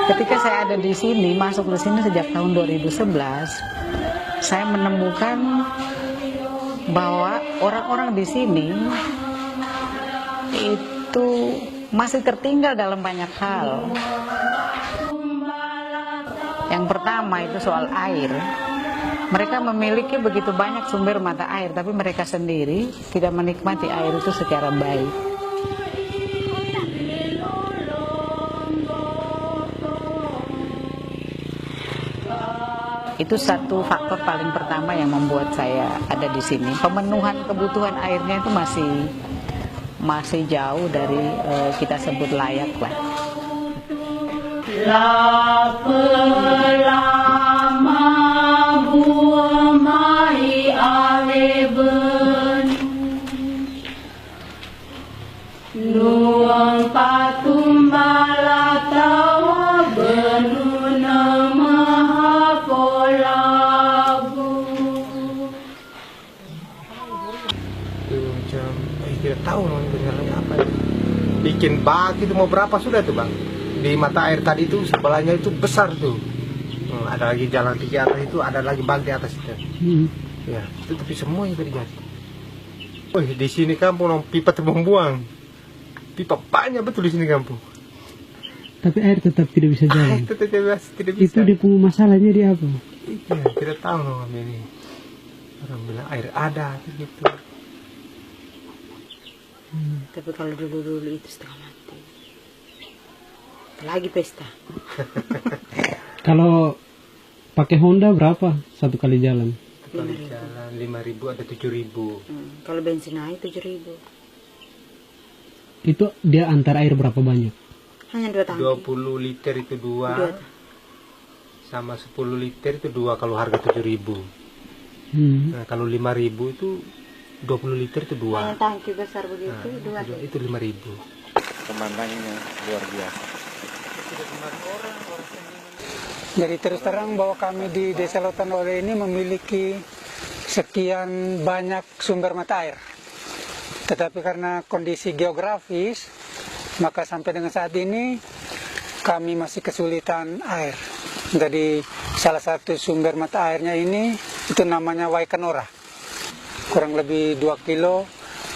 Ketika saya ada di sini, masuk ke sini sejak tahun 2011, saya menemukan bahwa orang-orang di sini itu masih tertinggal dalam banyak hal. Yang pertama itu soal air. Mereka memiliki begitu banyak sumber mata air, tapi mereka sendiri tidak menikmati air itu secara baik. Itu satu faktor paling pertama yang membuat saya ada di sini. Pemenuhan kebutuhan airnya itu masih jauh dari kita sebut layak lah. Tidak tahu benarnya apa ya. Bikin bak itu mau berapa sudah tuh bang? Di mata air tadi itu sebelahnya itu besar tuh. Ada lagi jalan tinggi atas itu, ada lagi bak di atas itu. Ya, itu tapi semua yang terjadi. Oh, di sini kampung pipa terbuang. Pipa banyak betul di sini kampung. Tapi air tetap tidak bisa jalan. Air tetap tidak bisa. Itu dia punya masalahnya dia apa? Iya, tidak tahu loh ini. Orang bilang air ada gitu. Tapi kalau dulu itu setengah mati. Lagi pesta. Kalau pakai Honda berapa satu kali jalan? Satu kali jalan 5.000 ada 7.000. Kalau bensin naik 7.000. Itu dia antar air berapa banyak? Hanya 2 tangki. 20 liter itu 2. Sama 10 liter itu 2 kalau harga 7.000. Nah, kalau 5.000 itu 20 liter itu 2. Hanya tangki besar begitu, nah, 2. Itu 5.000. Pemandangannya luar biasa. Jadi terus terang bahwa kami di Desa Lautan Ole ini memiliki sekian banyak sumber mata air. Tetapi karena kondisi geografis, maka sampai dengan saat ini kami masih kesulitan air. Jadi salah satu sumber mata airnya ini itu namanya Waikanora. Kurang lebih 2 kilo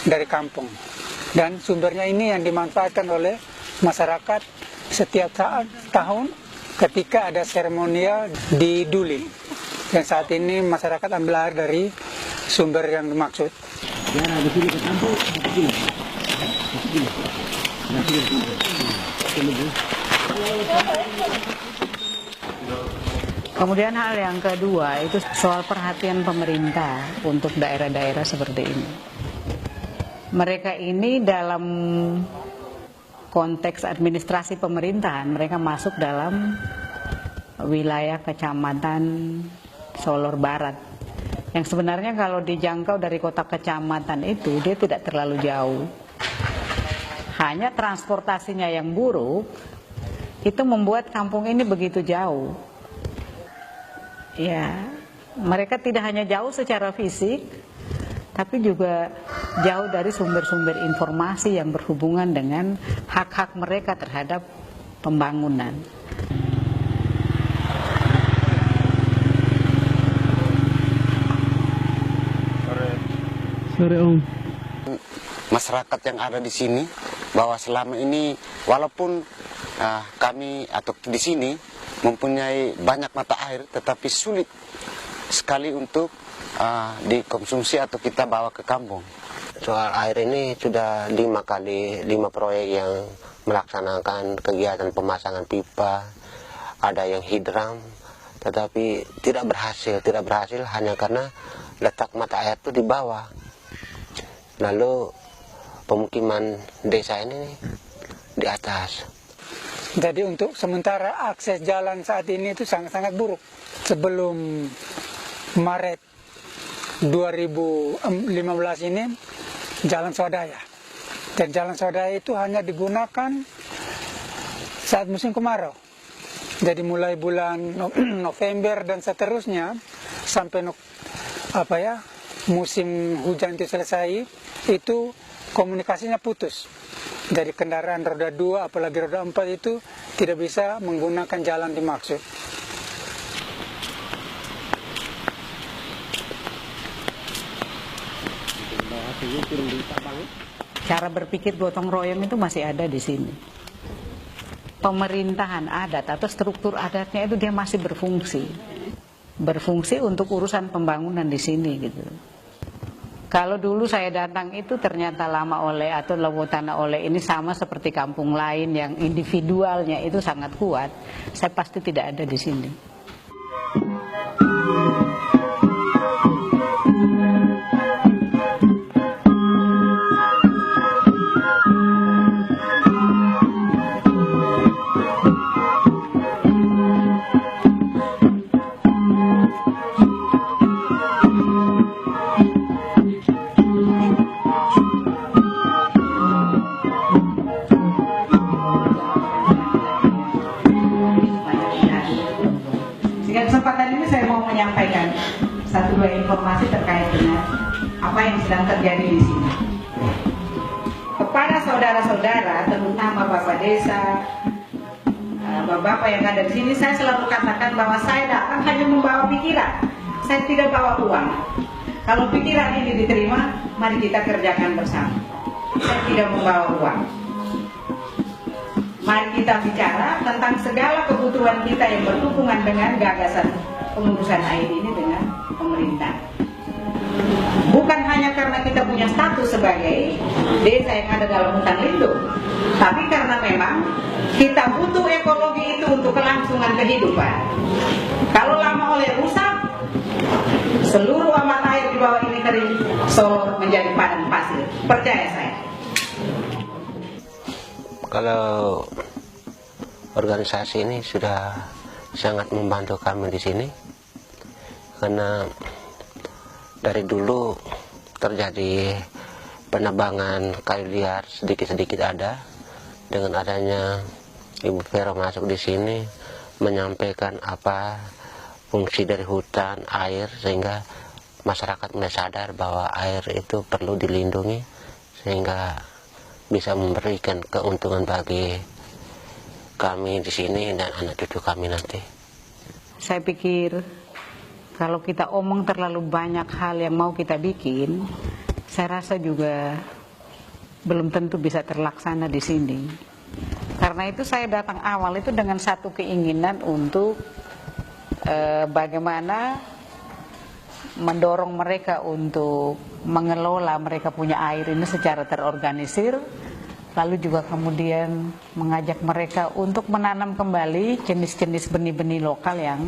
dari kampung. Dan sumbernya ini yang dimanfaatkan oleh masyarakat setiap tahun ketika ada seremonial di Duli. Dan saat ini masyarakat ambil air dari sumber yang dimaksud. Kemudian hal yang kedua itu soal perhatian pemerintah untuk daerah-daerah seperti ini. Mereka ini dalam konteks administrasi pemerintahan, mereka masuk dalam wilayah kecamatan Solor Barat. Yang sebenarnya kalau dijangkau dari kota kecamatan itu, dia tidak terlalu jauh. Hanya transportasinya yang buruk, itu membuat kampung ini begitu jauh. Ya, mereka tidak hanya jauh secara fisik, tapi juga jauh dari sumber-sumber informasi yang berhubungan dengan hak-hak mereka terhadap pembangunan. Sore Om. Masyarakat yang ada di sini bahwa selama ini walaupun kami atau di sini mempunyai banyak mata air, tetapi sulit sekali untuk dikonsumsi atau kita bawa ke kampung. Soal air ini sudah 5 proyek yang melaksanakan kegiatan pemasangan pipa, ada yang hidram, tetapi tidak berhasil hanya karena letak mata air itu di bawah. Lalu pemukiman desa ini di atas. Jadi untuk sementara akses jalan saat ini itu sangat-sangat buruk. Sebelum Maret 2015 ini jalan swadaya. Dan jalan swadaya itu hanya digunakan saat musim kemarau. Jadi mulai bulan November dan seterusnya sampai musim hujan itu selesai, itu komunikasinya putus. Dari kendaraan roda 2 apalagi roda 4 itu tidak bisa menggunakan jalan dimaksud. Cara berpikir gotong royong itu masih ada di sini. Pemerintahan adat atau struktur adatnya itu dia masih berfungsi untuk urusan pembangunan di sini gitu. Kalau dulu saya datang itu ternyata Lama Oleh atau Lewotana Oleh ini sama seperti kampung lain yang individualnya itu sangat kuat, saya pasti tidak ada di sini. Kesempatan ini saya mau menyampaikan 1-2 informasi terkait dengan apa yang sedang terjadi di sini. Kepada saudara-saudara, terutama Bapak Desa, Bapak-bapak yang ada di sini, saya selalu katakan bahwa saya datang hanya membawa pikiran, saya tidak bawa uang. Kalau pikiran ini diterima, mari kita kerjakan bersama. Saya tidak membawa uang. Mari kita bicara tentang segala kebutuhan kita yang berhubungan dengan gagasan pengurusan air ini dengan pemerintah. Bukan hanya karena kita punya status sebagai desa yang ada dalam hutan lindung, tapi karena memang kita butuh ekologi itu untuk kelangsungan kehidupan. Kalau Lama Oleh rusak, seluruh amat air di bawah ini kering, Solo menjadi padang pasir. Percaya saya. Kalau organisasi ini sudah sangat membantu kami di sini, karena dari dulu terjadi penebangan kayu liar sedikit-sedikit ada. Dengan adanya Ibu Vero masuk di sini menyampaikan apa fungsi dari hutan, air, sehingga masyarakat mulai sadar bahwa air itu perlu dilindungi sehingga bisa memberikan keuntungan bagi kami di sini dan anak cucu kami nanti. Saya pikir kalau kita omong terlalu banyak hal yang mau kita bikin, saya rasa juga belum tentu bisa terlaksana di sini. Karena itu saya datang awal itu dengan satu keinginan untuk bagaimana mendorong mereka untuk mengelola mereka punya air ini secara terorganisir, lalu juga kemudian mengajak mereka untuk menanam kembali jenis-jenis benih-benih lokal yang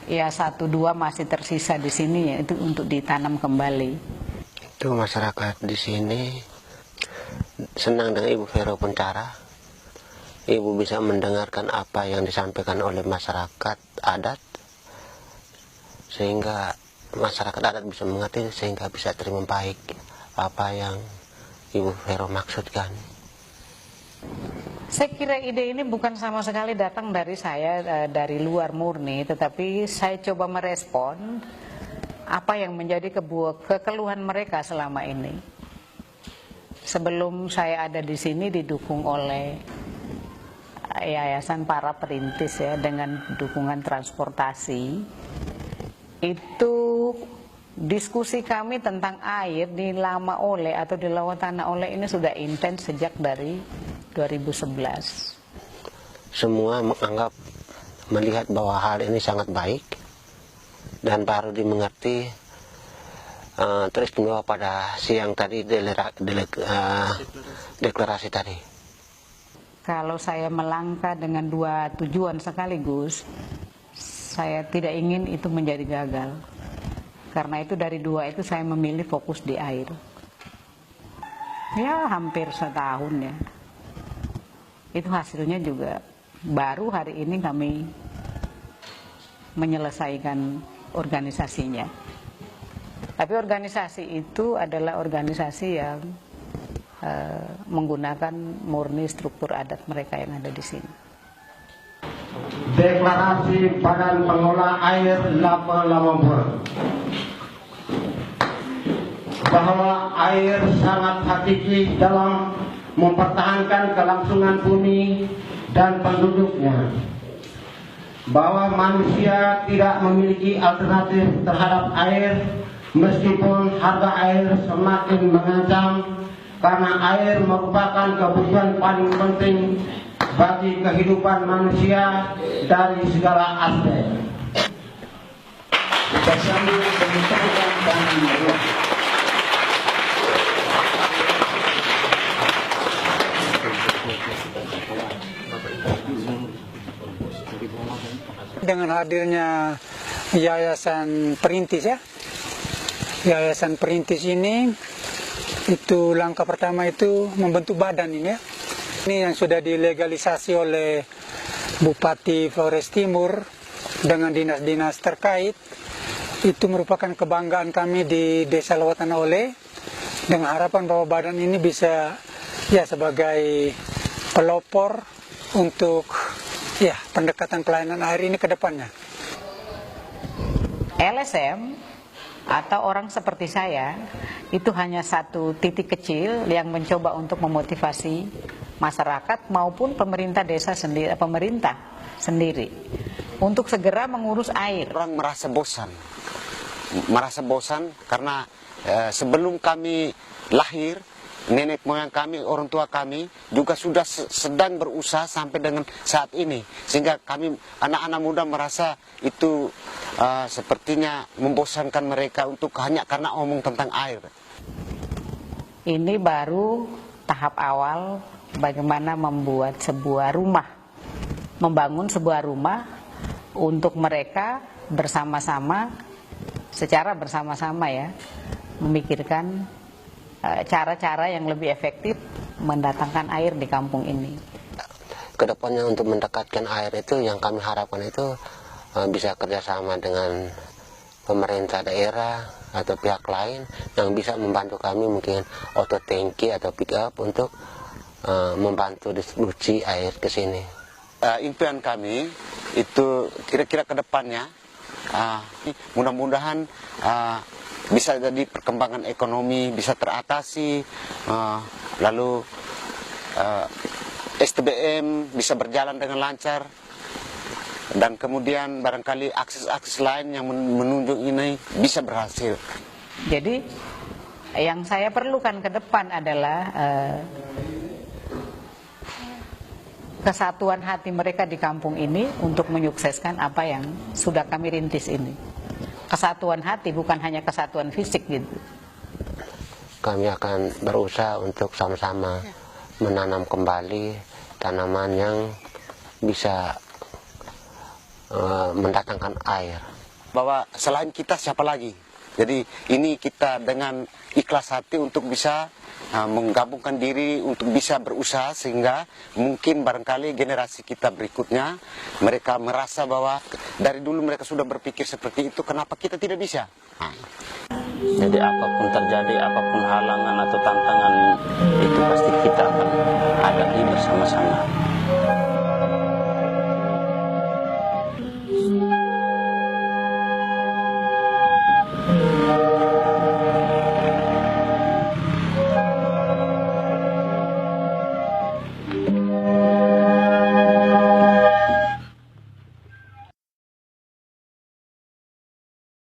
ya 1-2 masih tersisa di sini, yaitu untuk ditanam kembali. Itu masyarakat di sini senang dengan Ibu Vero Puntara. Ibu bisa mendengarkan apa yang disampaikan oleh masyarakat adat, sehingga masyarakat adat bisa mengerti, sehingga bisa terima baik apa yang Ibu Vero maksudkan. Saya kira ide ini bukan sama sekali datang dari saya, dari luar murni, tetapi saya coba merespon apa yang menjadi kekeluhan mereka selama ini. Sebelum saya ada di sini didukung oleh Yayasan Para Perintis ya, dengan dukungan transportasi, itu diskusi kami tentang air di Lama Ole atau di Lawang Tanah Ole ini sudah intens sejak dari 2011. Semua menganggap, melihat bahwa hal ini sangat baik dan baru dimengerti teristimewa pada siang tadi deklarasi tadi. Kalau saya melangkah dengan dua tujuan sekaligus, saya tidak ingin itu menjadi gagal. Karena itu dari dua itu saya memilih fokus di air. Ya hampir setahun ya. Itu hasilnya juga baru hari ini kami menyelesaikan organisasinya. Tapi organisasi itu adalah organisasi yang menggunakan murni struktur adat mereka yang ada di sini. Deklarasi Badan Pengelola Air Lapa Lamambur bahwa air sangat hakiki dalam mempertahankan kelangsungan bumi dan penduduknya, bahwa manusia tidak memiliki alternatif terhadap air meskipun harga air semakin mengancam, karena air merupakan kebutuhan paling penting bagi kehidupan manusia dari segala aspek. Bersambung dengan teguran dan meluap. Dengan hadirnya Yayasan Perintis ya, Yayasan Perintis ini, itu langkah pertama itu membentuk badan ini ya. Ini yang sudah dilegalisasi oleh Bupati Flores Timur dengan dinas-dinas terkait. Itu merupakan kebanggaan kami di Desa Lawang Tanah Ole, dengan harapan bahwa badan ini bisa ya sebagai pelopor untuk ya pendekatan pelayanan air ini ke depannya. LSM atau orang seperti saya itu hanya satu titik kecil yang mencoba untuk memotivasi masyarakat maupun pemerintah desa sendiri, pemerintah sendiri untuk segera mengurus air. Orang merasa bosan karena sebelum kami lahir, nenek moyang kami, orang tua kami juga sudah sedang berusaha sampai dengan saat ini, sehingga kami anak-anak muda merasa itu sepertinya membosankan mereka untuk hanya karena omong tentang air. Ini baru tahap awal bagaimana membuat sebuah rumah, membangun sebuah rumah untuk mereka bersama-sama, secara bersama-sama ya, memikirkan cara-cara yang lebih efektif mendatangkan air di kampung ini. Kedepannya untuk mendekatkan air itu yang kami harapkan itu bisa kerjasama dengan pemerintah daerah atau pihak lain yang bisa membantu kami, mungkin auto tangki atau pick up untuk membantu distribusi air ke sini. Impian kami itu kira-kira ke depannya mudah-mudahan bisa jadi perkembangan ekonomi bisa teratasi, lalu STBM bisa berjalan dengan lancar, dan kemudian barangkali akses-akses lain yang menunjuk ini bisa berhasil. Jadi yang saya perlukan ke depan adalah kesatuan hati mereka di kampung ini untuk menyukseskan apa yang sudah kami rintis ini. Kesatuan hati, bukan hanya kesatuan fisik gitu. Kami akan berusaha untuk sama-sama menanam kembali tanaman yang bisa mendatangkan air. Bahwa selain kita siapa lagi? Jadi ini kita dengan ikhlas hati untuk bisa menggabungkan diri untuk bisa berusaha, sehingga mungkin barangkali generasi kita berikutnya mereka merasa bahwa dari dulu mereka sudah berpikir seperti itu, kenapa kita tidak bisa? Jadi apapun terjadi, apapun halangan atau tantangan itu pasti kita akan hadapi bersama-sama.